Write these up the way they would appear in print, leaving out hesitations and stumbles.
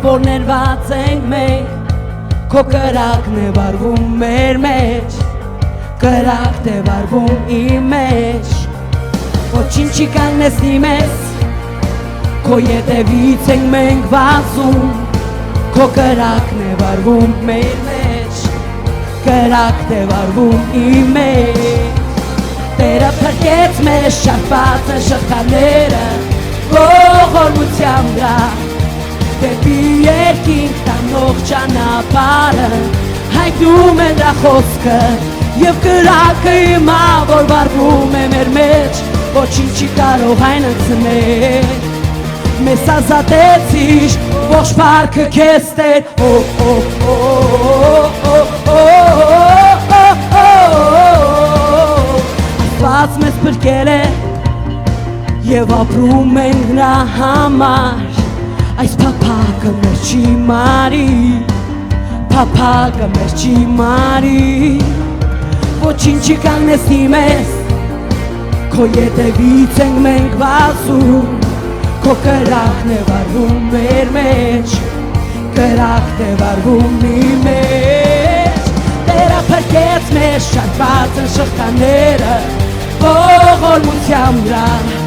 որ ներված ենք մենք Քո կրակն է վարվում մեր մեջ Կրակն է վարվում իմ մեջ Ոչինչ չի կանգնեցնի մեզ Քո ետևից ենք մենք վազում Քո կրակն է վարվում մեր մեջ Կրակն է վարվում իմ մեջ Տերը փրկեց մեզ շարված են շղթաները Ողորմությամբ դրա Դեպի երկինք տանող ճանապարհը Հայտնում են դրա խոսքը Եվ կրակը իմա որ վարվում է մեր մեջ Ոչինչ չի կարող հայնացնել Մեզ ազատեցիր ողջ փառքը քեզ Տեր Աստված մեզ փրկել է Եվ ապրում ենք նրա համար Այս փափագը մեզ չի մարի Փափագը մեզ չի մարի Ոչինչ չի կանգնեցնի մեզ Քո ետևից ենք մենք վազում Քո կրակն է վարվում մեր մեջ Կրակն է վարվում իմ մեջ Տերը փրկեց մեզ շարված են շղթաները Ողորմությամբ դրա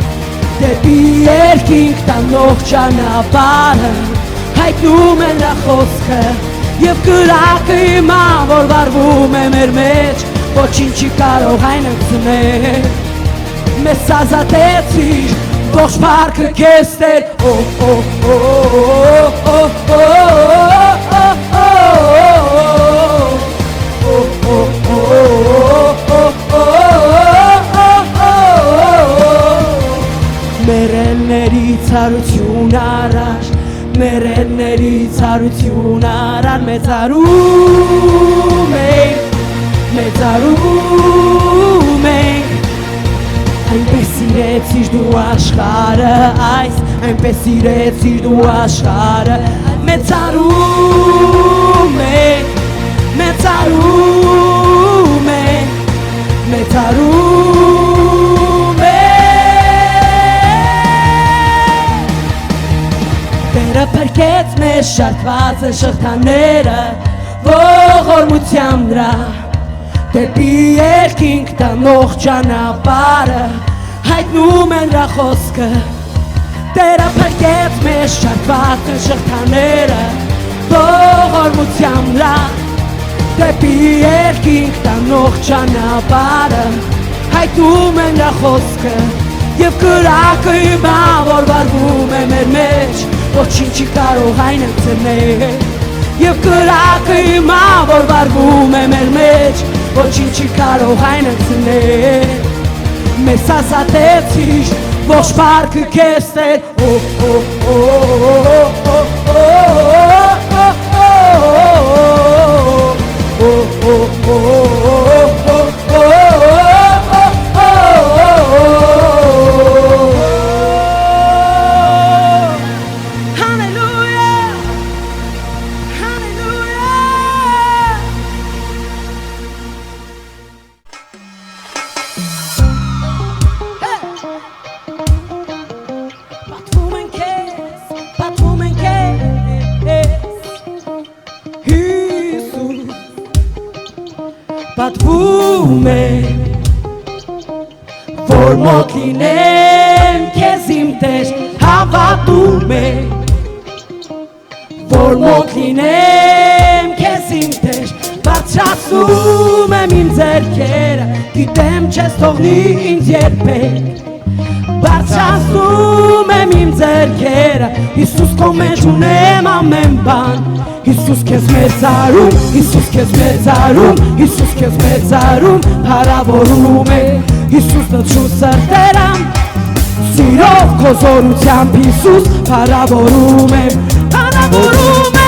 Դեպի երկինք տանող ճանապարհը Հայտնում են նրա խոսքը Եվ կրակը իմա որ վարվում է մեր մեջ Ոչինչ չի կարող հայնացնել Մեզ ազատեցիր ողջ փառքը քեզ Տեր Մերելների ցարություն արար Մերելների ցարություն արար Մեծարում ենք Այնպես սիրեցիր դու աշխարհը այս Այնպես սիրեցիր դու աշխարհը Մեծարում ենք Տերը փրկեց մեզ շարված են շղթաները Ողորմությամբ դրա Դեպի երկինք տանող ճանապարհը Հայտնում են նրա խոսքը Տերը փրկեց մեզ շարված են շղթաները Ողորմությամբ դրա Դեպի երկինք տանող ճանապարհը Հայտնում են նրա խոսքը Եվ կրակը իմա որ վարվում է մեր մեջ Ոչինչ չի կարող հայնացնել Եվ կրակը իմա որ վարվում է մեր մեջ Ոչինչ չի կարող հայնացնել Մեզ ազատեցիր ողջ փառքը քեզ Տեր Պատվում է Որ մոտ լինեմ քեզ իմ Տեր Հավատում է Որ մոտ լինեմ քեզ իմ Տեր Բարձրացնում եմ իմ ձեռքերը Գիտեմ չես թողնի ինձ երբեք Բարձրացնում եմ իմ ձեռքերը Հիսուս քո մեջ ունեմ ամեն բան Հիսուս քեզ մեծարում, Հիսուս քեզ մեծարում, Հիսուս քեզ մեծարում, փառավորում է Հիսուս նշու սրտերամ, սիրով քո զորությամբ Հիսուս փառավորում եմ, փառավորում եմ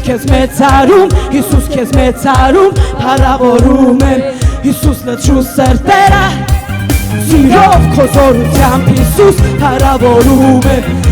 քեզ մեծարում, Հիսուս քեզ մեծարում, փառավորում եմ, Հիսուս լցրու սրտերը, սիրով քո զորությամբ, Հիսուս փառավորում եմ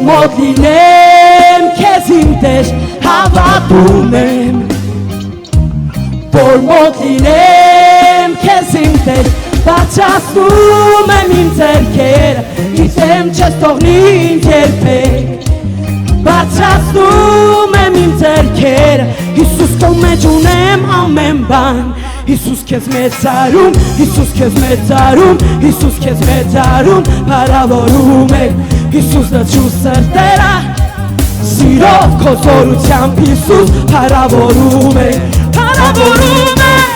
Մոտ լինեմ քեզ իմ Տեր, հավատում եմ, որ մոտ լինեմ քեզ իմ Տեր, բարձրացնում եմ իմ ձեռքերը, գիտեմ չես թողնի ինձ երբեք, բարձրացնում եմ իմ ձեռքերը, Հիսուս քո մեջ ունեմ ամեն բան, Հիսուս քեզ մեծարում, Հիսուս քեզ մեծարում, Հիսուս քեզ մեծարում, փառավորում եմ, Հիսուս լցրու սրտերը, սիրով քո զորությամբ, Հիսուս փառավորում եմ, փառավորում եմ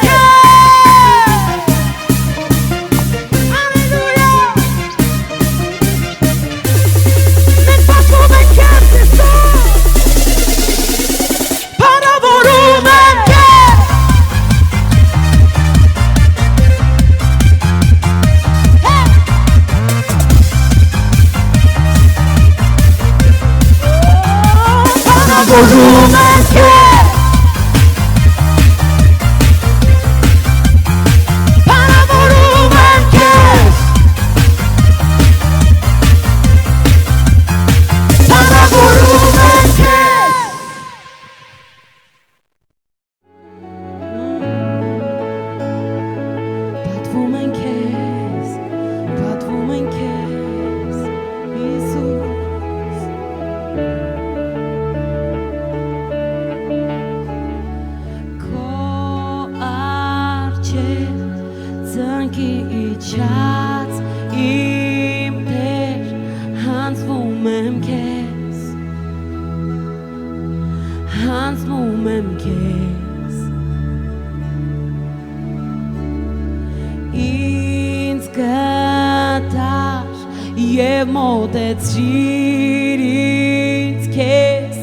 Եվ մոտեցրիր ինձ քեզ,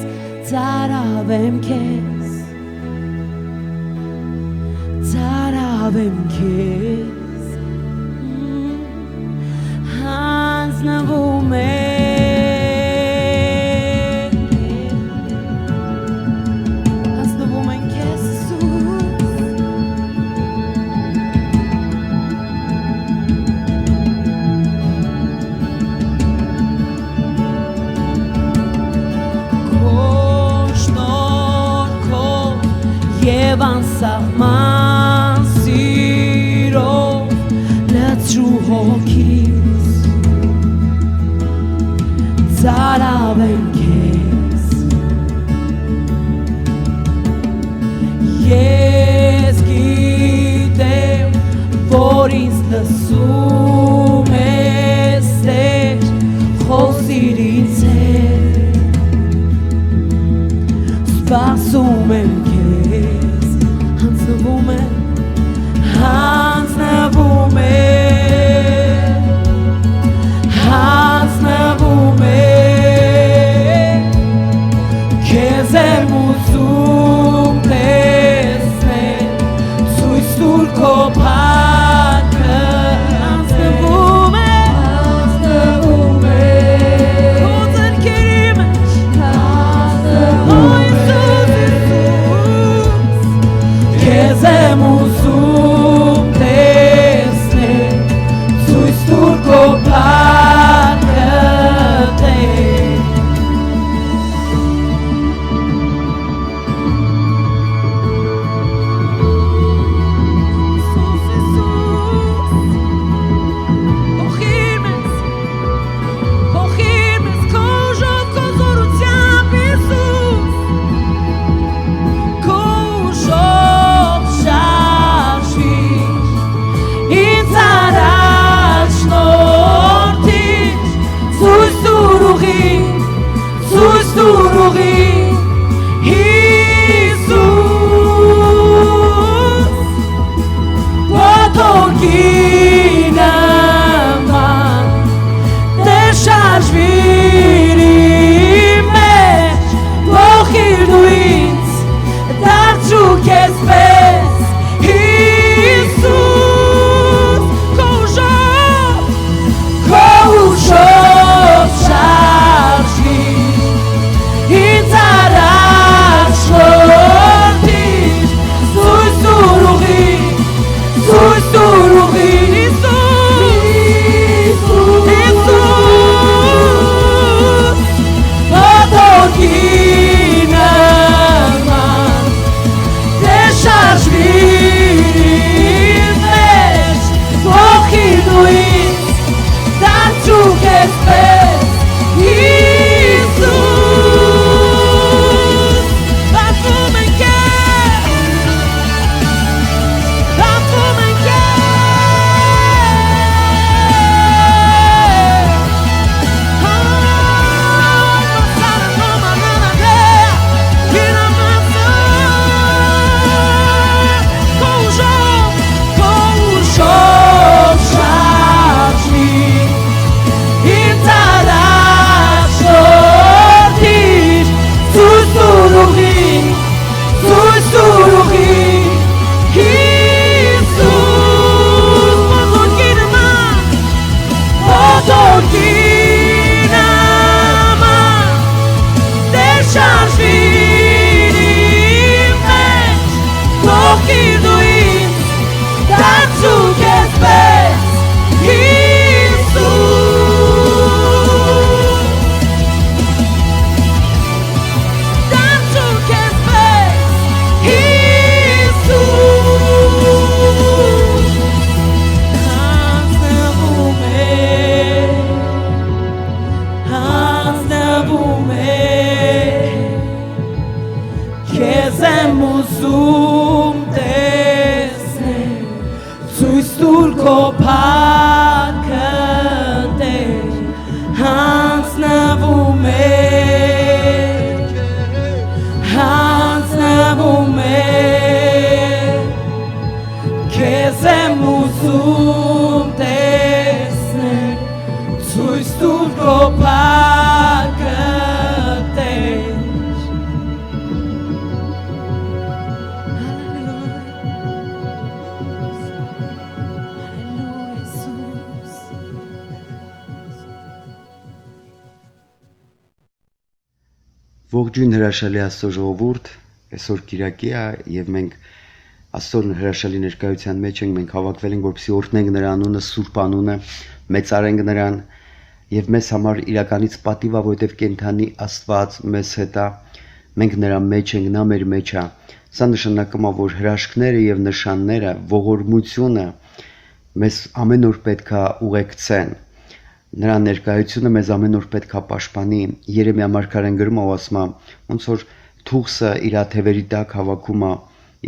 ծարավեմ քեզ, ծարավեմ քեզ, հանձնվում եմ քեզ, Եվ անսահման սիրով լցրու հոգիս, ծարավեմ քեզ, ես գիտեմ, որ ինձ լսում ես Տեր, խոսիր ինձ հետ, սպասում եմ հանձնվում եմ, քեզ եմ ուզում տեսնել, ցույց տուր քո փառքը, հանձնվում եմ, քո ձեռքերի մեջ, հանձնվում եմ, Surugi Jesus Potokina man Deixas vir em mim Porquir doins Dar-te o que és Jesus Com o jogo chargis Intarás fortes Sui surugi Jesus Potokina man Deixas vir Mas Porquir doins Dar-te o que és Jesus Dá-te-me em quer Dá-te-me em Deixas vir em mim Porquir doins Dar-te o que és Jesus Dar-te o que és Jesus Kezemos desne Suistur kopakante Hans navume Kezemos desne Suistur kopakante Ողջույն հրաշալի Աստծո ժողովուրդ, այսօր Կիրակի է եւ մենք Աստծո հրաշալի ներկայության մեջ ենք, մենք հավաքվել ենք որպեսզի օրհնենք նրա անունը, սուրբ անունը, մեծարենք նրան եւ մեզ համար իրականից պատիվ է, որովհետեւ կենթանի Աստված մեզ հետ է, մենք նրա մեջ ենք, նա մեր մեջ է։ Սա նշանակում է, որ հրաշքները եւ նշանները, ողորմությունը մեզ ամեն օր պետք է ուղեկցեն։ Նրա ներկայությունը մեզ ամեն օր պետք է պաշտպանի։ Երեմիա մարգարեն գրում է ու ասում է, ոնց որ թուղսը իր թևերի տակ հավաքում է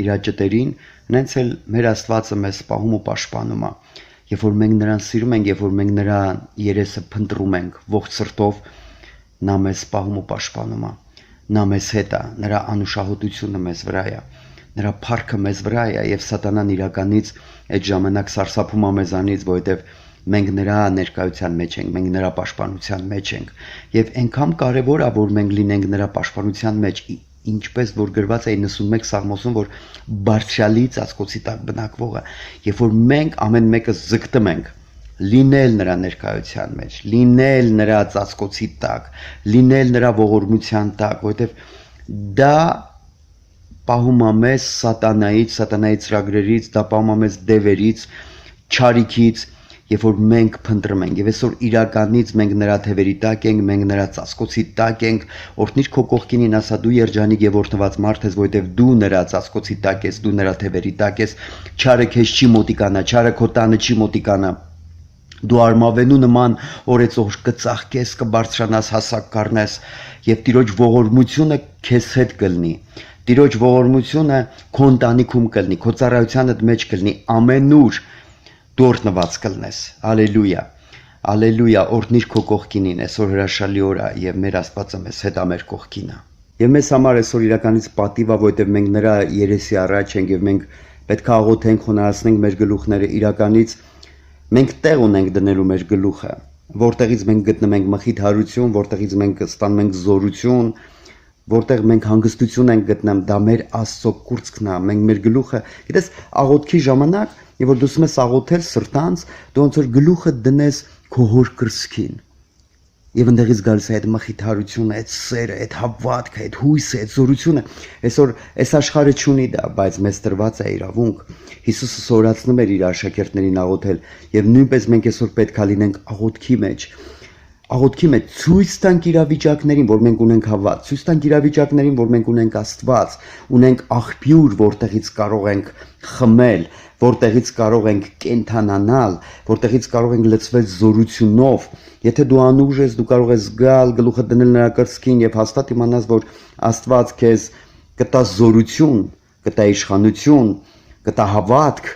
իր ճտերին, նենց էլ մեր Աստվածը մեզ պահում ու պաշտպանում է։ Երբ որ մենք նրան սիրում ենք, երբ որ մենք նրա երեսը փնտրում ենք ողջ սրտով, նա մեզ պահում ու պաշտպանում է։ Նա մեզ հետ է, նրա անուշահոտությունը մեզ վրա է, նրա փառքը մեզ վրա է եւ սատանան իրականից այդ ժամանակ սարսափում է մեզանից, որովհետեւ մենք նրա ներկայության մեջ ենք, մենք նրա պաշտպանության մեջ ենք եւ այնքան կարեւոր է, որ մենք լինենք նրա պաշտպանության մեջ, ինչպես որ գրված է 91 Սաղմոսում, որ բարձրալի ծածկոցի տակ բնակվողը, երբ որ մենք ամեն մեկը զգտում ենք լինել նրա ներկայության մեջ, լինել նրա ծածկոցի տակ, լինել նրա ողորմության տակ, որովհետեւ դա պահում է մեզ սատանայից ծրագրերից, դա պահում է մեզ դևերից, չարիքից, երբ որ մենք փնտրում ենք, եւ այսօր իրականից մենք նրա թևերի տակ ենք, մենք նրա ծածկոցի տակ ենք, օրհնիր քո կողքինին, ասա դու երջանիկ եւ օրհնված մարդ ես, որովհետեւ դու նրա ծածկոցի տակ ես, դու նրա թևերի տակ ես, չարը քեզ չի մոտիկանա, չարը քո տանը չի մոտիկանա, դու արմավենու նման օրեցող կծաղկես, կբարձրանաս, հասակ կառնես, եւ Տիրոջ ողորմությունը քեզ հետ կլինի, Տիրոջ ողորմությունը քո ընտանիքում կլինի, քո ծառայությանդ մեջ կլինի, ամենուր դու օրհնված կլնես, հալելույա, Ալելույա, օրհնիր քո կողքինին, այսօր հրաշալի օր է եւ մեր Աստվածը մեզ հետ է մեր կողքին է։ Եվ մեզ համար այսօր իրականից պատիվ է, որովհետեւ մենք նրա երեսի առաջ ենք եւ մենք պետք է աղոթենք, խոնարհացնենք մեր գլուխները, իրականից մենք տեղ ունենք դնելու մեր գլուխը, որտեղից մենք գտնում ենք մխիթարություն, որտեղից մենք ստանում ենք զորություն, որտեղ մենք հանգստություն ենք գտնում, դա մեր Աստծո կուրծքն է, մենք մեր գլուխը, գիտես, աղոթքի ժամանակ, եւ որ դու ուզում ես աղոթել սրտանց, դու ոնց որ գլուխը դնես քո հոր կրծքին։ Եվ ընդեղից գալիս է այդ մխիթարությունը, այդ սերը, այդ հավատքը, այդ հույսը, այդ զորությունը։ Այսօր այս աշխարհը չունի դա, բայց մեզ տրված է իրավունք։ Հիսուսը սորացնում էր իր աշակերտներին աղոթել, եւ նույնպես մենք այսօր պետք է լինենք աղոթքի մեջ։ Աղոթքի մեջ ցույց տանք իրավիճակներին, որ մենք ունենք հավատ, ցույց տանք իրավիճակներին, որ մենք ունենք Աստված, ունենք աղբյուր, որտեղից կարող ենք խմել, որտեղից կարող ենք կենթանանալ, որտեղից կարող ենք լցվել զորությունով։ Եթե դու անուժ ես, դու կարող ես գալ, գլուխը դնել նրա կրծքին եւ հաստատ իմանաս, որ Աստված քեզ կտա զորություն, կտա իշխանություն, կտա հավատք,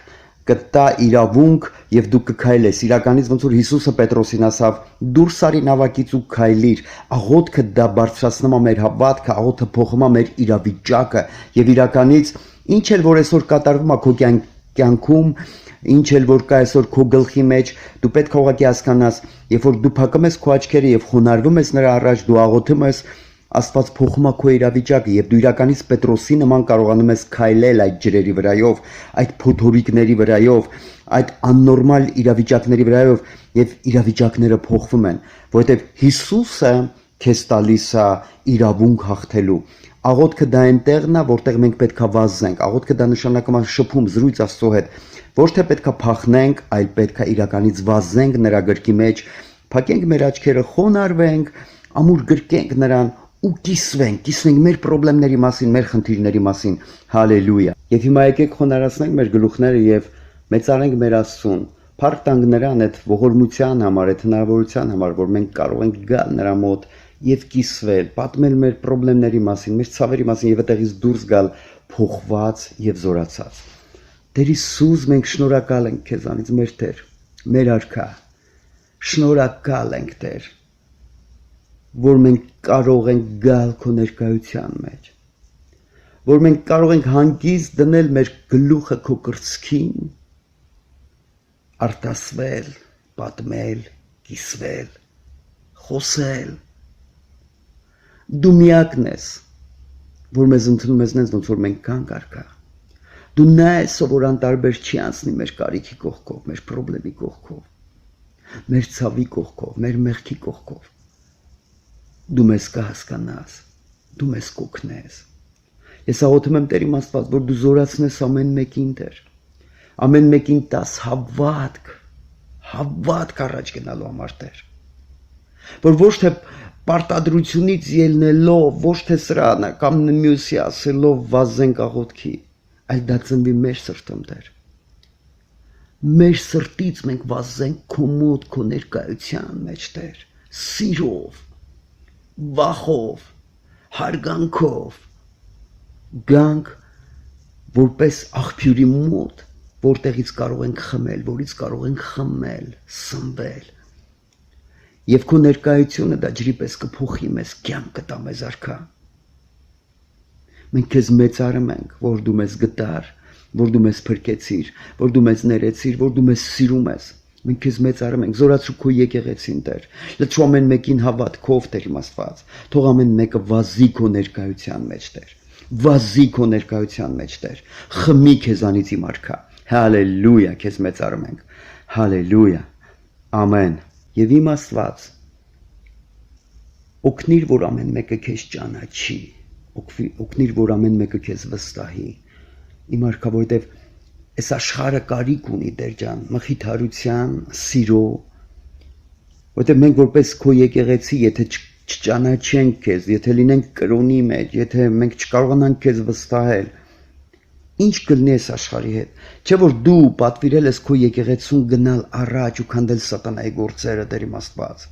կտա իրավունք եւ դու կքայլես։ Իրականից ոնց որ Հիսուսը Պետրոսին ասավ. «Դուրս արի նավակից ու քայլիր»։ Աղոթքը դա բարձրացնում է մեր հավատքը, աղոթքը փոխում է մեր իրավիճակը եւ իրականից ինչ էլ որ այսօր կատարվում է քո կյանքում, ինչ էլ որ կա այսօր քո գլխի մեջ, դու պետք է ուղղակի հասկանաս, երբ որ դու փակում ես քո աչքերը եւ խոնարհվում ես նրա առաջ, դու աղոթում ես, Աստված փոխում է քո իրավիճակը եւ դու իրականից Պետրոսի նման կարողանում ես քայլել այդ ջրերի վրայով, այդ փոթորիկների վրայով, այդ աննորմալ իրավիճակների վրայով եւ իրավիճակները փոխվում են, որովհետեւ Հիսուսը քեզ տալիս է իրավունք հաղթելու։ Աղոթքը դա այնտեղն է, որտեղ մենք պետք է վազենք։ Աղոթքը դա նշանակում է շփում, զրույց Աստծո հետ։ Ոչ թե պետք է փախնենք, այլ պետք է իրականից վազենք նրա գրքի մեջ, փակենք մեր աչքերը, խոնարհվենք, ամուր գրկենք նրան ու կիսվենք մեր խնդիրների մասին, մեր խնդիրների մասին։ Հալելույա։ Եվ հիմա եկեք խոնարհացնենք մեր գլուխները եւ մեծարենք մեր Աստծուն։ Փառք տանք նրան այդ ողորմության համար, այդ հնարավորության համար, որ մենք կարող ենք գալ նրա մոտ եւ կիսվել, պատմել մեր խնդիրների մասին, մեր ցավերի մասին եւ այդտեղից դուրս գալ փոխված եւ զորացած։ Տեր Հիսուս, մենք շնորհակալ ենք քեզանից, մեր Տեր, մեր Արքա։ Շնորհակալ ենք, Տեր, որ մենք կարող ենք գալ քո ներկայության մեջ, որ մենք կարող ենք հանգիստ դնել մեր գլուխը քո կրծքին, արտասվել, պատմել, կիսվել, խոսել։ Դու միակն ես, որ մեզ ընդունում ես նենց, ոնց որ մենք կանք Արքա։ Դու նա ես, որ անտարբեր չի անցնի մեր կարիքի կողքով, մեր խնդրի կողքով, մեր ցավի կողքով, մեր մեղքի կողքով։ Դու մեզ կհասկանաս, դու մեզ կօգնես։ Ես աղոթում եմ Տեր իմ Աստված, որ դու զորացնես ամեն մեկին, Տեր, ամեն մեկին տաս հավատք առաջ գնալու համար, Տեր, որ ոչ թե պարտադրությունից ելնելով, ոչ թե սրանը կամ մյուսի ասելով վազենք աղոթքի, այլ դա ծնվի մեր սրտում, Տեր։ Մեր սրտից մենք վազենք քո մոտ, քո ներկայության մեջ, Տեր, սիրով, վախով, հարգանքով, գանք որպես աղբյուրի մոտ, որտեղից կարող ենք խմել, որից կարող ենք խմել, սնվել։ Եվ քո ներկայությունը դա ջրի պես կփոխի մեզ, կյանք կտա մեզ Արքա։ Մենք քեզ մեծարում ենք, որ դու մեզ գտար, որ դու մեզ փրկեցիր, որ դու մեզ ներեցիր, որ դու մեզ սիրում ես։ Մենք քեզ մեծարում ենք, զորացրու քո եկեղեցին, Տեր։ Լցրու ամեն մեկին հավատքով, Տեր իմ Աստված։ Թող ամեն մեկը վազի քո ներկայության մեջ, Տեր։ Վազի քո ներկայության մեջ, Տեր։ Խմի քեզանից իմ Արքա։ Հալելույա, քեզ մեծարում ենք։ Հալելույա։ Ամեն։ Եվ իմ Աստված, օգնիր, որ ամեն մեկը քեզ ճանաչի, օգնիր, որ ամեն մեկը քեզ վստահի։ Իմ Արքա, որովհետև այս աշխարհը կարիք ունի, Տեր ջան, մխիթարության, սիրո, որովհետև մենք որպես քո եկեղեցի, եթե չճանաչենք քեզ, եթե լինենք կրոնի մեջ, եթե մենք չկարողանանք քեզ վստահել, ինչ կլինի այս աշխարհի հետ։ Չէ՞ որ դու պատվիրել ես քո եկեղեցուն գնալ առաջ ու քանդել սատանայի գործերը, Տեր իմ Աստված։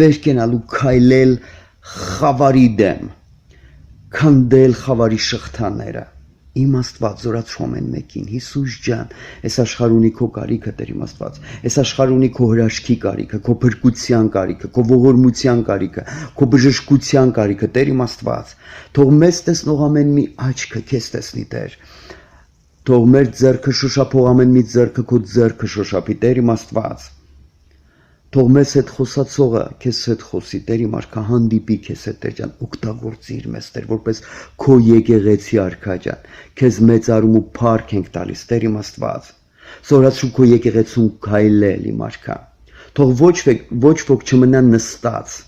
Վեր կենալ ու քայլել խավարի դեմ, քանդել խավարի շղթաները, Իմ Աստված զորացու ամեն մեկին, Հիսուս ջան, այս աշխարհ ունի քո կարիքը, Տեր իմ Աստված, այս աշխարհ ունի քո հրաշքի կարիքը, քո փրկության կարիքը, քո ողորմության կարիքը, քո բժշկության կարիքը, Տեր իմ Աստված, թող մեզ տեսնող ամեն մի աչքը քեզ տեսնի, Տեր, թող մեր ձեռքը շոշափող ամեն մի ձեռքը քո ձեռքը շոշափի, Տեր իմ Աստված, թող մեզ հետ խոսացողը քեզ հետ խոսի, Տեր իմ արքա հանդիպի քեզ հետ, Տեր ջան, օգտագործիր մեզ, Տեր, որպես քո եկեղեցի արքա ջան, քեզ մեծարում ու փառք ենք տալիս, Տեր իմ Աստված, զորացրու քո եկեղեցուն քայլել իմ արքա, թող ոչ ոք չմնա նստած,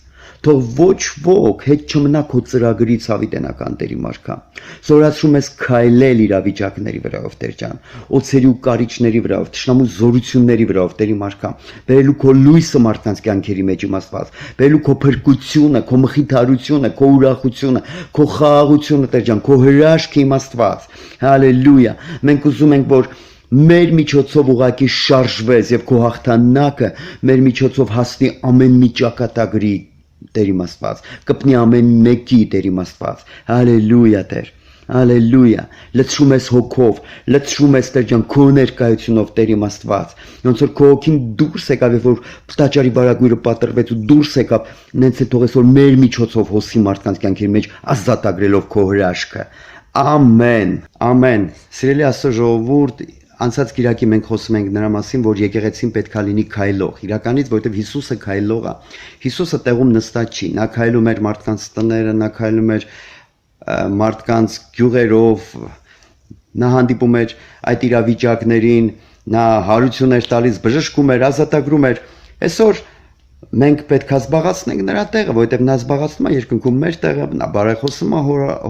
թող ոչ ոք հետ չմնա քո ծրագրից հավիտենական, Տեր իմ արքա, զորացրու մեզ քայլել իրավիճակների վրայով, Տեր ջան, օծերի ու կարիճների վրայով, թշնամու զորությունների վրայով, Տեր իմ արքա, բերելու քո լույսը մարդկանց կյանքերի մեջ իմ Աստված, բերելու քո փրկությունը, քո մխիթարությունը, քո ուրախությունը, քո խաղաղությունը, Տեր ջան, քո հրաշքը իմ Աստված, հալելույա, մենք ուզում ենք, որ մեր միջոցով ուղակի շարժվես եւ քո հաղթանակը մեր միջոցով հասնի ամեն մի ճակատագրի, Տեր իմ Աստված, կպնի ամեն մեկի, Տեր իմ Աստված, հալելույա, Տեր, հալելույա, լցրու մեզ հոգով, լցրու մեզ, Տեր ջան, քո ներկայությունով, Տեր իմ Աստված, ոնց որ քո հոգին դուրս եկավ, երբ որ տաճարի բարագույրը պատրվեց ու դուրս եկավ, նենց է թող այսօր մեր միջոցով հոսի մարդկանց կյանքերի մեջ ազատագրելով քո հրաշքը, ամեն, ամեն, սիրելի Աստծո ժողովուրդ, անցած Կիրակի մենք խոսում ենք նրա մասին, որ եկեղեցին պետքա լինի քայլող, իրականից, որովհետև Հիսուսը քայլող է, Հիսուսը տեղում նստած չի, նա քայլում էր մարդկանց տները, նա քայլում էր մարդկանց գյուղերով, նա հանդիպում էր այդ իրավիճակներին, նա հարություն էր տալիս, բժշկում էր, ազատագրում էր, այսօր մենք պետքա զբաղացնենք նրա տեղը, որովհետև նա զբաղացնում է երկնքում մեր տեղը, նա բարեխոսում է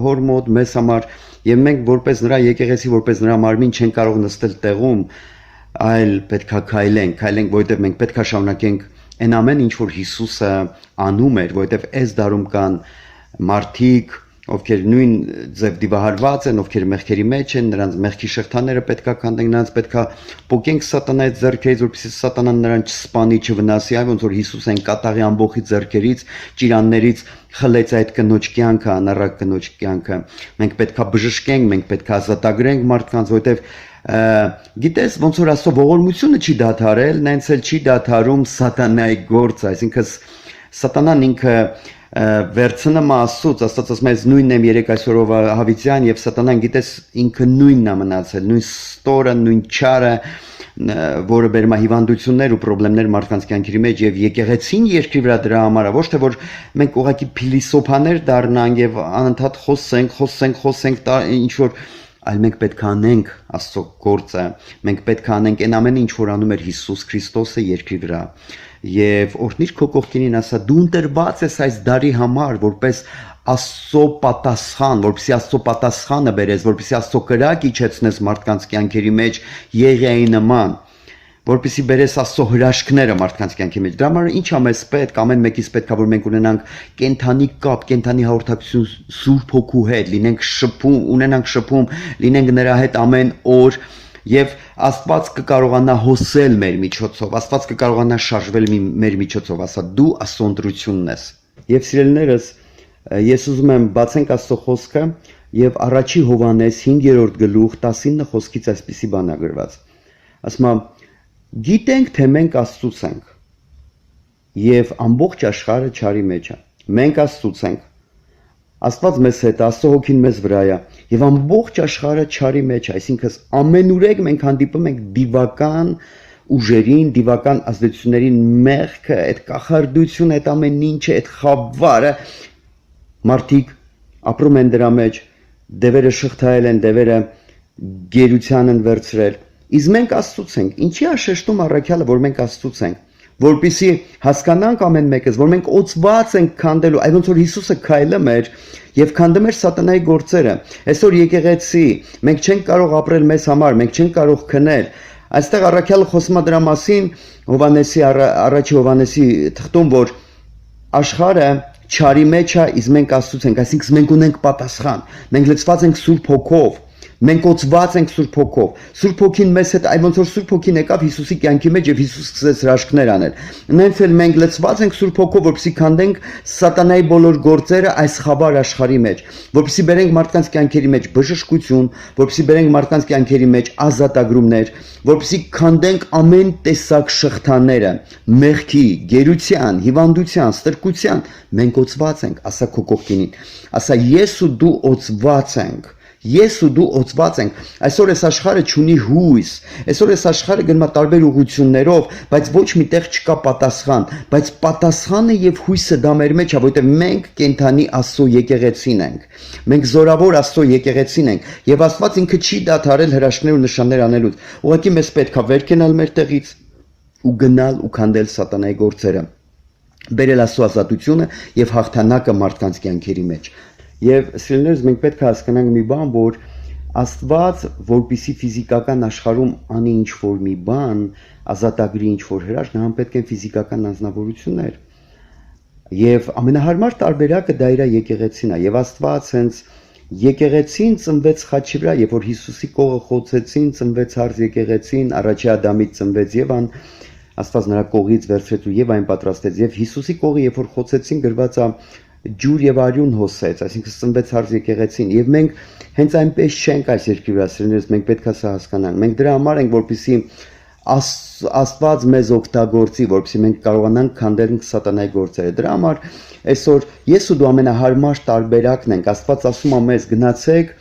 հոր մոտ մեզ համար, եւ մենք որպես նրա եկեղեցի, որպես նրա մարմին չենք կարող նստել տեղում, այլ պետքա քայլենք, որովհետև մենք պետքա շարունակենք այն ամեն ինչ որ Հիսուսը անում էր, որովհետև այս դարում կան մարդիկ, ովքեր նույն ձև դիվահարված են, ովքեր մեղքերի մեջ են, նրանց մեղքի շղթաները պետքա քանդենք, նրանց պետքա պոկենք սատանայի ձեռքերից, որպեսզի սատանան նրան չսպանի, չվնասի, այ ոնց որ Հիսուսը այն կատաղի ամբողջի ձեռքերից, ճիրաններից խլեց այդ կնոջ կյանքը, անառակ կնոջ կյանքը։ Մենք պետքա բժշկենք, մենք պետքա ազատագրենք մարդկանց, որովհետև գիտես ոնց որ Աստծո ողորմությունը չի դադարել, նենց էլ չի դադարում սատանայի գործը, այսինքն սատանան ինքը վերցնում է Աստծուց, Աստված ասում է նույնն եմ երեք այսօրով հավիտյան եւ սատանան գիտես ինքը նույնն է մնացել, նույն ստորը, նույն չարը, որը բերում է հիվանդություններ ու խնդիրներ մարդկանց կյանքերի մեջ եւ եկեղեցին երկրի վրա դրա համար է, ոչ թե որ մենք ուղղակի փիլիսոփաներ դառնանք եւ անընդհատ խոսենք, ինչ որ այլ մենք պետք է անենք Աստծո գործը, մենք պետք է անենք այն ամենը, ինչ որ անում էր Հիսուս Քրիստոսը երկրի վրա։ Եվ օրհնիր քո կողքինին ասա, դու ընտրված ես այս դարի համար, որպես Աստծո պատասխան, որպեսզի Աստծո պատասխանը բերես, որպեսզի Աստծո կրակ իջեցնես մարդկանց կյանքերի մեջ Եղիայի նման, որպեսզի բերես Աստծո հրաշքները մարդկանց կյանքի մեջ։ Դրա համար ինչ ամես պետք, ամեն մեկից պետք է որ մենք ունենանք կենթանի կապ, կենթանի հաղորդակցություն Սուրբ Հոգու հետ, ունենանք շփում, լինենք նրա հետ ամեն օր եւ Աստված կկարողանա հոսել մեր միջոցով, Աստված կկարողանա շարժվել մեր միջոցով, ասա դու Աստծո ընտրությունն ես։ Եվ սիրելիներս, ես ուզում եմ բացենք Աստծո խոսքը եւ առաջի Հովհաննես 5-րդ գլուխ 19 խոսքից այսպիսի բան է գրված։ Ասում է. գիտենք թե մենք Աստծուց ենք եւ ամբողջ աշխարհը չարի մեջ է։ Մենք Աստծուց ենք։ Աստված մեզ հետ, Աստծո հոգին մեզ վրա է եւ ամբողջ աշխարհը չարի մեջ է, այսինքն ամենուրեք մենք հանդիպում ենք դիվական ուժերին, դիվական ազդեցություններին, մեղքը, այդ կախարդությունը, այդ ամեն ինչը, այդ խավարը մարդիկ ապրում են դրա մեջ, դևերը շղթայել են, դևերը գերության են վերցրել։ Իսկ մենք Աստծուց ենք։ Ինչի է շեշտում առաքյալը, որ մենք Աստծուց ենք, որպեսզի հասկանանք ամեն մեկս, որ մենք օծված ենք քանդելու, այ ոնց որ Հիսուսը քայլում էր եւ քանդում էր սատանայի գործերը։ Այսօր եկեղեցի, մենք չենք կարող ապրել մեզ համար, մենք չենք կարող քնել։ Այստեղ առաքյալը խոսում է դրա մասին, Հովհաննեսի առաջի Հովհաննեսի թղթում, որ աշխարհը չարի մեջ է, իսկ մենք Աստծուց ենք, այսինքն մենք ունենք պատասխան։ Մենք լցված ենք Սուրբ Հոգով, Մենք օծված ենք Սուրբ Հոգով։ Սուրբ Հոգին մեզ հետ, այ ոնց որ Սուրբ Հոգին եկավ Հիսուսի կյանքի մեջ եւ Հիսուս սկսեց հրաշքներ անել։ Նենց էլ մենք լցված ենք Սուրբ Հոգով, որպեսզի քանդենք սատանայի բոլոր գործերը այս խաբար աշխարհի մեջ, որպեսզի բերենք մարդկանց կյանքերի մեջ բժշկություն, որպեսզի բերենք մարդկանց կյանքերի մեջ ազատագրումներ, որպեսզի քանդենք ամեն տեսակ շղթաները, մեղքի, գերության, հիվանդության, ստրկության։ Մենք օծված ենք, ասա քո կողքինին, ասա ես ու դու օծված ենք։ Ես ու դու օծված ենք։ Այսօր այս աշխարհը չունի հույս։ Այսօր այս աշխարհը գնում է տարբեր ուղղություններով, բայց ոչ միտեղ չկա պատասխան, բայց պատասխանը եւ հույսը դա մեր մեջ է, որովհետեւ մենք կենթանի Աստծո եկեղեցին ենք։ Մենք զորավոր Աստծո եկեղեցին ենք, եւ Աստված ինքը չի դադարել հրաշքներ ու նշաններ անելուց։ Ուղղակի մեզ պետք է վեր կենալ մեր տեղից ու գնալ ու քանդել սատանայի գործերը, բերել Աստծո ազատությունը եւ հաղթանակը մարդկանց կյանքերի մեջ։ Եվ սիրելիներս, մենք պետք է հասկանանք մի բան, որ Աստված, որպիսի ֆիզիկական աշխարհում անի ինչ-որ մի բան, ազատագրի ինչ-որ հրաշք, նրան պետք են ֆիզիկական անձնավորություններ։ Եվ ամենահարմար տարբերակը դա իր եկեղեցին է, եւ Աստված հենց եկեղեցին ծնվեց խաչի վրա, երբ որ Հիսուսի կողը խոցեցին, ծնվեց հարց եկեղեցին, առաջի Ադամից ծնվեց Եվան, Աստված նրա կողից վերցրեց ու Եվային պատրաստեց, եւ Հիսուսի կողը երբ որ խոցեցին, գրված է ջուր եւ արյուն հոսեց, այսինքն ծնվեց հարց եկեղեցին, եւ մենք հենց այնպես չենք այս երկրի վրա, սիրելիներս, մենք պետք է սա հասկանանք։ Մենք դրա համար ենք, որպեսզի Աստված մեզ օգտագործի, որպեսզի մենք կարողանանք քանդել սատանայի գործերը։ Դրա համար այսօր ես ու դու ամենահարմար տարբերակն ենք։ Աստված ասում է մեզ գնացեք,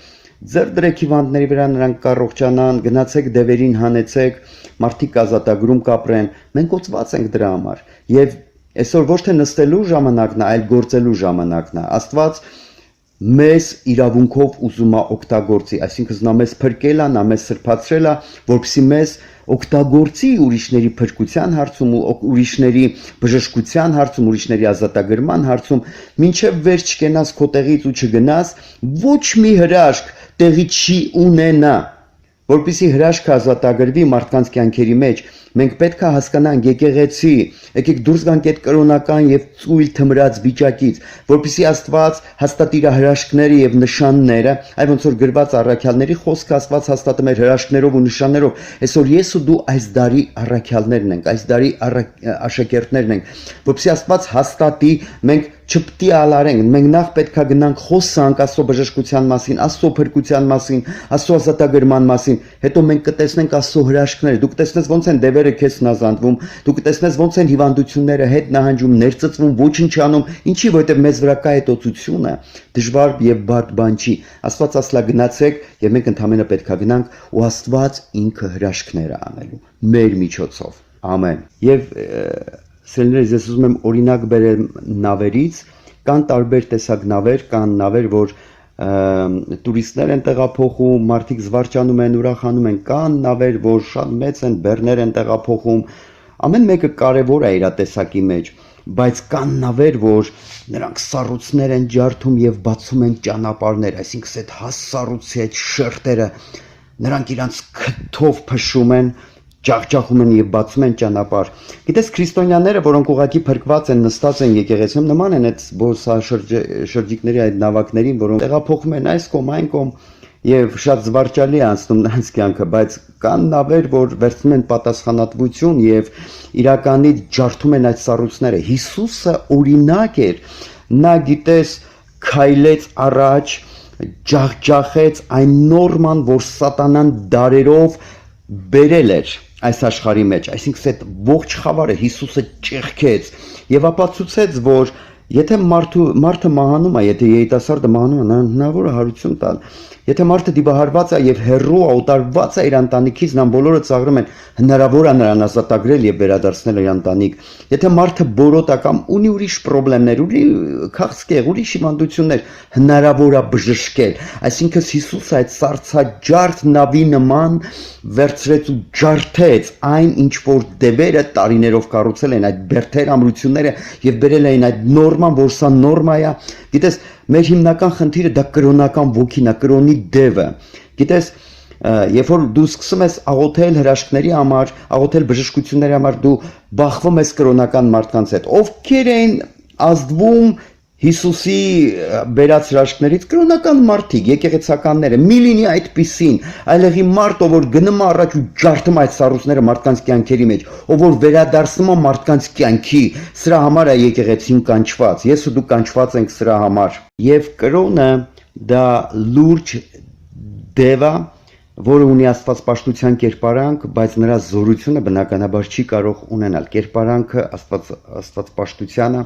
ձեռ դրեք հիվանդների վրա, նրանք կառողջանան, գնացեք դևերին հանեցեք, մարդիկ ազատագրում կապրեն։ Մենք օծված ենք դրա համար։ Եվ այսօր ոչ թե նստելու ժամանակն է, այլ գործելու ժամանակն է։ Աստված մեզ իրավունքով ուզում է օգտագործի, այսինքն նա մեզ փրկել է, նա մեզ սրբացրել է, որպեսզի մեզ օգտագործի ուրիշների փրկության հարցում ու ուրիշների բժշկության հարցում, ուրիշների ազատագրման հարցում, մինչև վերջ չկենաս քո տեղից ու չգնաս, ոչ մի հրաշք տեղի չի ունենա, որպեսզի հրաշքը ազատագրվի մարդկանց կյանքերի մեջ։ Մենք պետք է հասկանանք եկեղեցի, եկեք դուրս գանք այդ կրոնական եւ ծույլ թմրած վիճակից, որպեսզի Աստված հաստատի իր հրաշքները եւ նշանները, այ ոնց որ գրված առաքյալների խոսքը Աստված հաստատում էր հրաշքներով ու նշաններով։ Այսօր ես ու դու այս դարի առաքյալներն ենք, այս դարի աշակերտներն ենք, որպեսզի Աստված հաստատի, մենք չպետք է ալարենք, մենք նախ պետք է գնանք խոսանք Աստծո բժշկության մասին, Աստծո փրկության մասին, Աստծո ազատագրման մասին, հետո մենք կտեսնենք Աստծո հրաշքները։ Դուք տեսնես ոնց են դևերը քեզ հնազանդվում, դուք տեսնես ոնց են հիվանդությունները հետ նահանջում, ներծծվում, ոչինչ անում, ինչի, որովհետև մեզ վրա կա այդ օծությունը, դժվար եւ բարդ բան չի։ Աստված ասլա գնացեք եւ մենք ընդհանրապես պետք է գնանք ու Աստված ինքը հրաշքները անելու մեր միջոցով։ Ամեն։ Եվ սերնդերս ես ուզում եմ օրինակ բերել նավերից, կան տարբեր տեսակ նավեր, կան նավեր, որ տուրիստներ են տեղափոխում, մարդիկ զվարճանում են, ուրախանում են, կան նավեր, որ շատ մեծ են, բեռներ են տեղափոխում, ամեն մեկը կարևոր է իր տեսակի մեջ, բայց կան նավեր, որ նրանք սառույցներ են ջարդում եւ բացում են ճանապարհներ, այսինքն այդ հաս սառույցի այդ շերտերը, նրանք իրանց քթով փշում են, ջախջախում են եւ բացում են ճանապարհ։ Գիտես քրիստոնյաները, որոնք ուղղակի փրկված են, նստած են եկեղեցում, նման են այդ զբոսաշրջիկների այդ նավակներին, որոնք տեղափոխվում են այս կողմ, այն կողմ եւ շատ զվարճալի է անցնում նրանց կյանքը, բայց կան նավեր, որ վերցնում են պատասխանատվություն եւ իրականից ջարդում են այդ սառույցները։ Հիսուսը օրինակ էր, նա գիտես քայլեց առաջ, ջախջախեց այն նորման, որ սատանան դարերով բերել էր այս աշխարհի մեջ, այսինքն այդ ողջ խավարը Հիսուսը ճեղքեց եւ ապացուցեց, որ եթե մարդը մահանում է, եթե երիտասարդը մահանում է, նրան հնարավոր է հարություն տալ։ Եթե մարդը դիպահարված է եւ հեռու է, օտարված է իր ընտանիքից, նրան բոլորը ծաղրում են, հնարավոր է նրան ազատագրել եւ վերադարձնել իր ընտանիք։ Եթե մարդը բորոտ է կամ ունի ուրիշ խնդիրներ, ունի քաղցկեղ, ուրիշ հիվանդություններ, հնարավոր է բժշկել։ Այսինքն Հիսուսը այդ սարսափ նավի նման վերցրեց ու ջարդեց այն, ինչ որ դևերը տարիներով կառուցել են, այդ բերդեր ամրությունները եւ բերել էին այդ նորման, որ սա նորմա է։ Գիտես, մեր հիմնական խնդիրը դա կրոնական ոգին է, կրոնի դևը։ Գիտես, երբ որ դու սկսում ես աղոթել հրաշքների համար, աղոթել բժշկությունների համար, դու բախվում ես կրոնական մարդկանց հետ, ովքեր են ազդվում Հիսուսի բերած հրաշքներից կրոնական մարդիկ, եկեղեցականները, մի լինի այդպիսին, այլեղի մարդ, ով որ գնում է առաջ ու ջարդում այդ սառույցները մարդկանց կյանքերի մեջ, ով որ վերադարձնում է մարդկանց կյանքի, սրա համար է եկեղեցին կանչված, ես ու դու կանչված ենք սրա համար։ Եվ կրոնը դա լուրջ դև է, որը ունի աստվածպաշտության կերպարանք, բայց նրա զորությունը բնականաբար չի կարող ունենալ կերպարանքը աստվածպաշտությանը։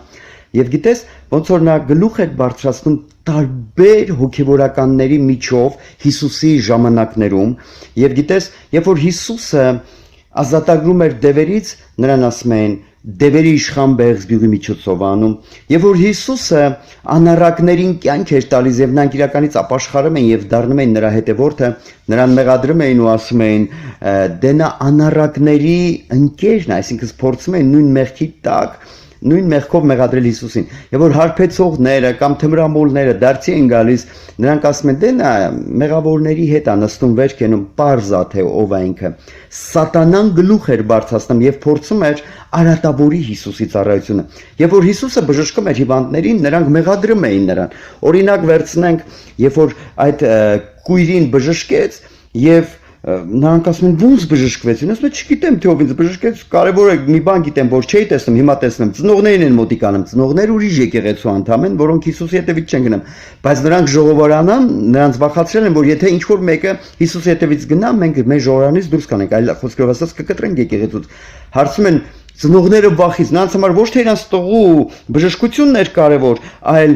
Եվ գիտես, ոնց որ նա գլուխ էր բարձրացնում տարբեր հոգևորականների միջով Հիսուսի ժամանակներում, եւ գիտես, երբ որ Հիսուսը ազատագրում էր դևերից, նրան ասում էին դևերի իշխան Բեղզբյուղի միջոցով անում, եւ որ Հիսուսը անառակներին կյանք էր տալիս եւ նրանք իրականից ապաշխարում էին եւ դառնում էին նրա հետևորդը, նրան մեղադրում էին ու ասում էին դե նա անառակների ընկերն է, այսինքն փորձում էին նույն մեղքի տակ նույն մեղքով մեղադրել Հիսուսին։ Եվ որ հարբեցողները կամ թմրամոլները դարձի են գալիս, նրանք ասում են դե նա մեղավորների հետ է նստում վեր կենում, պարզ է թե ով է ինքը։ Սատանան գլուխ էր բարձրացնում եւ փորձում էր արատավորի Հիսուսի ծառայությունը։ Եվ որ Հիսուսը բժշկում էր հիվանդներին, նրանք մեղադրում էին նրան։ Օրինակ վերցնենք, երբ որ այդ կույրին բժշկեց եւ նրանք ասում են ոնց բժշկվեցին, ասում են չգիտեմ թե ով ինձ բժշկեց, կարևոր է մի բան գիտեմ, որ չէի տեսնում, հիմա տեսնում, ծնողներին են մոտիկանում, ծնողներ ուրիշ եկեղեցու անդամ են, որոնք Հիսուսի հետևից չեն գնում, բայց նրանք ժողովարանան, նրանց վախացրել են, որ եթե ինչ որ մեկը Հիսուսի հետևից գնա, մենք մեր ժողովրանից դուրս կանենք, այլ խոսքերով ասած կկտրենք եկեղեցուց։ Հարցում են ծնողները վախից, նրանց համար ոչ թե իրանց տղու բժշկությունն էր կարևոր, այլ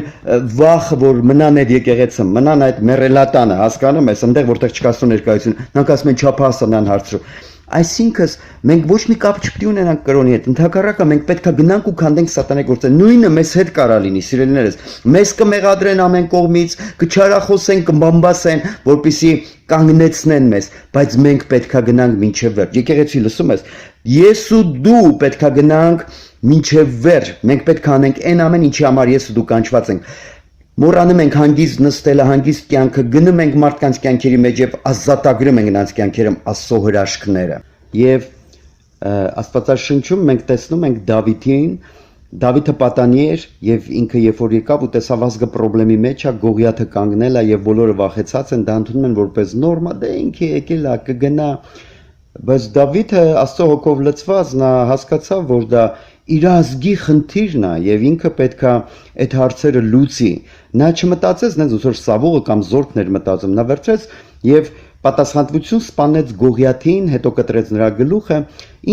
վախը, որ մնան այդ եկեղեցը, մնան այդ մեռելատանը, հասկանում ես, այնտեղ որտեղ չկա Աստծո ներկայությունը, նրանք ասում են չափահաս նրան հարցրու։ Այսինքն մենք ոչ մի կապ չպետք է ունենանք կրոնի հետ, ընդհակառակը մենք պետք է գնանք ու քանդենք սատանայի գործերը, նույնը մեզ հետ կարա լինի, սիրելիներս, մեզ կմեղադրեն ամեն կողմից, կչարախոսեն, կբամբասեն, որպեսզի կանգնեցնեն մեզ, բայց մենք պետք է գնանք մինչև վերջ։ Եկեղեցի լսում ես, ես ու դու պետք է գնանք մինչև վերջ, մենք պետք է անենք այն ամեն ինչի համար ես ու դու կանչված ենք։ Մոռանում ենք հանգիստ նստելը, հանգիստ կյանքը, գնում ենք մարդկանց կյանքերի մեջ եւ ազատագրում ենք նրանց կյանքերում Աստծո հրաշքները։ Եվ Աստվածաշնչում մենք տեսնում ենք Դավիթին, Դավիթը պատանի էր եւ ինքը երբ որ եկավ ու տեսավ ազգը խնդրի մեջ է, Գողիաթը կանգնել է եւ բոլորը վախեցած են, դա ընդունում են որպես նորմա, դե ինքը եկել է, կգնա։ Բայց Դավիթը Աստծո հոգով լցված նա հասկացավ, որ դա իր ազգի խնդիրն է եւ ինքը պետքա այդ հարցերը լուծի։ Նա չմտածեց նենց ուսոր Սավուղը կամ Զորքն էր մտածում, նա վերցրեց եւ պատասխանատվություն սպանեց Գողիաթին, հետո կտրեց նրա գլուխը։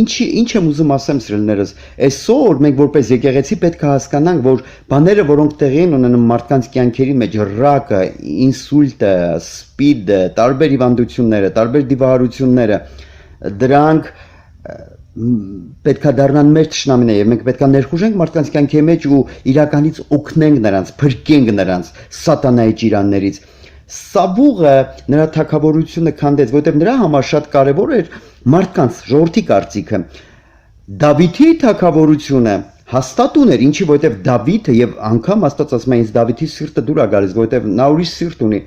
Ինչ եմ ուզում ասեմ սիրելիներս, այսօր մենք որպես եկեղեցի պետք է հասկանանք, որ բաները, որոնք տեղի են ունենում մարդկանց կյանքերի մեջ, ռակը, ինսուլտը, սպիդը, տարբեր հիվանդությունները, տարբեր դիվահարությունները, դրանք պետքա դառնան մեր ճշնամիները եւ մենք պետքա ներխուժենք մարդկանց կյանքի մեջ ու իրականից օգնենք նրանց, փրկենք նրանց սատանայի ճիրաններից։ Սավուղը նրա թագավորությունը քանդեց, որովհետեւ նրա համար շատ կարեւոր էր մարդկանց ժողովրդի կարծիքը։ Դավիթի թագավորությունը հաստատ ուներ, ինչի որովհետեւ Դավիթը եւ անգամ Աստված ասում է ինձ Դավիթի սիրտը դուր է գալիս, որովհետեւ նա ուրիշ սիրտ ունի։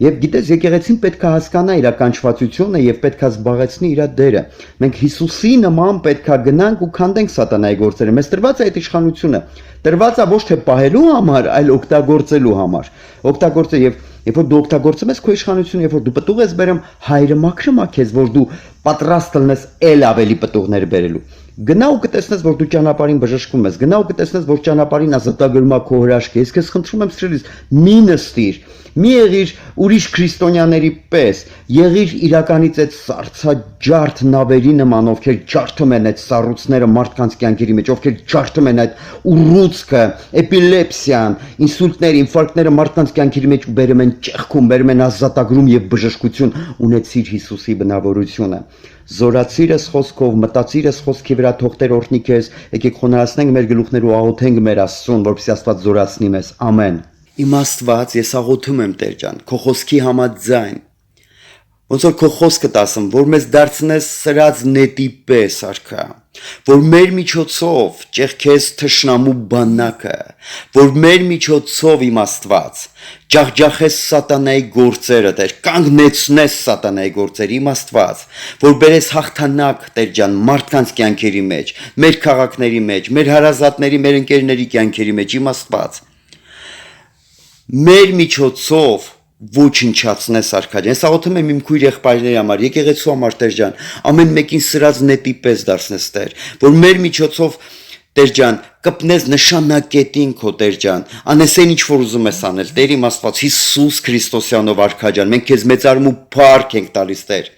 Եվ գիտես, եկեղեցին պետք է հասկանա իր կանչվածությունը եւ պետք է զբաղեցնի իր դերը։ Մենք Հիսուսի նման պետք է գնանք ու քանդենք սատանայի գործերը։ Մեզ տրված է այդ իշխանությունը։ Տրված է ոչ թե պահելու համար, այլ օգտագործելու համար։ Օգտագործել եւ երբ որ դու օգտագործում ես քո իշխանությունը, երբ որ դու պտուղ ես բերում, հայրը մաքրում է քեզ, որ դու պատրաստ լինես ել ավելի պտուղներ բերելու։ Գնա ու կտեսնես, որ դու ճանապարհին բժշկվում ես, գնա ու կտեսնես, որ ճանապարհին ազատագրում է քո հրաշքը։ Ես քեզ խնդրում եմ սիրելիս, մի նստիր, մի եղիր ուրիշ քրիստոնյաների պես, եղիր իրականից այդ սարսափ նավերի նման, ովքեր ջարդում են այդ սառույցները մարդկանց կյանքերի մեջ, ովքեր ջարդում են այդ ուռուցքը, էպիլեպսիան, ինսուլտները, ինֆարկտները մարդկանց կյանքերի մեջ բերում են ճեղքում, բերում են ազատագրում եւ բժշկություն, ունեցիր Հիսուսի բնավորությունը։ Զորացիր ես խոսքով, մտածիր ես խոսքի վրա, թող Տեր օրհնի քեզ, եկեք խոնարհացնենք մեր գլուխները ու աղոթենք մեր Աստծուն, որպեսզի Աստված զորացնի մեզ։ Ամեն։ Իմ Աստված, ես աղոթում եմ Տեր ջան, քո խոսքի համաձայն, ոնց որ քո խոսքը ասում, որ մեզ դարձնես սրած նետի պես արքա, որ մեր միջոցով ճեղքես թշնամու բանակը, որ մեր միջոցով իմ Աստված ջախջախես սատանայի գործերը, Տեր, կանգնեցնես սատանայի գործերը, իմ Աստված, որ բերես հաղթանակ, Տեր ջան, մարդկանց կյանքերի մեջ, մեր քաղաքների մեջ, մեր հարազատների, մեր ընկերների կյանքերի մեջ, իմ Աստված։ մեր միջոցով ոչնչացնես արքայեն։ Սա ոտում եմ իմ քույր եղբայրների համար, եկեղեցու համար Տեր ջան, ամեն մեկին սրած նետի պես դարձնես Տեր, որ մեր միջոցով Տեր ջան, կպնես նշանակետին քո Տեր ջան, անես այն ինչ որ ուզում ես անել, Տեր իմ Աստված Հիսուս Քրիստոսյանով արքա ջան, մենք քեզ մեծարում ու փառք ենք տալիս Տեր։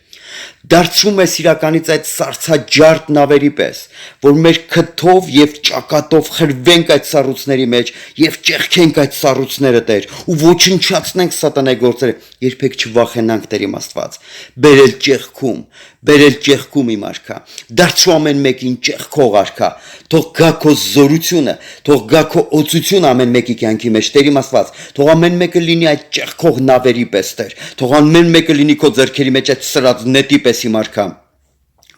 Դարձում ես իրականից այդ սարսաջարդ նավերի պես, որ մեր քթով եւ ճակատով խրվենք այդ սառույցների մեջ եւ ճեղքենք այդ սառույցները Տեր ու ոչնչացնենք սատանայի գործերը, երբեք չվախենանք Տեր իմ Աստված։ Բերել ճեղքում իմ արքա, դարձու ամեն մեկին ճեղքող արքա, թող գա քո զորությունը, թող գա քո օծությունը ամեն մեկի կյանքի մեջ Տեր իմ Աստված, թող ամեն մեկը լինի այդ ճեղքող նավերի պես Տեր, թող ամեն մեկը լինի քո ձեռքերի մեջ այդ սրած նետի պես իմ արքա,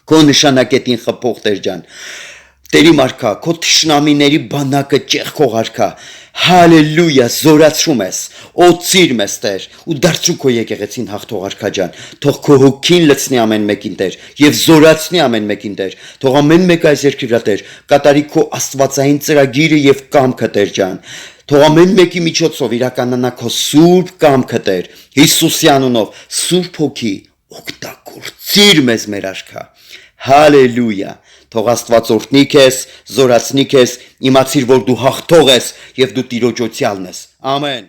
քո նշանակետին խփող Տեր ջան, Տեր իմ արքա, քո թշնամիների բանակը ճեղքող արքա, հալելույա, զորացում ես, օծիր մեզ Տեր, ու դարձու քո եկեղեցին հաղթող արքա ջան, թող քո հոգին լցնի ամեն մեկին Տեր, եւ զորացնի ամեն մեկին Տեր, թող ամեն մեկը այս երկրի վրա Տեր, կատարի քո աստվածային ծրագիրը եւ կամքը Տեր ջան, թող ամեն մեկի միջոցով իրականանա քո սուրբ կամքը Տեր, Հիսուսի անունով, Սուրբ Հոգի, օգտագործիր մեզ մեր արքա, հալելույա, թող Աստված օրհնի քեզ, զորացնի քեզ, իմացիր որ դու հաղթող ես եւ դու Տիրոջ օծյալն ես, ամեն։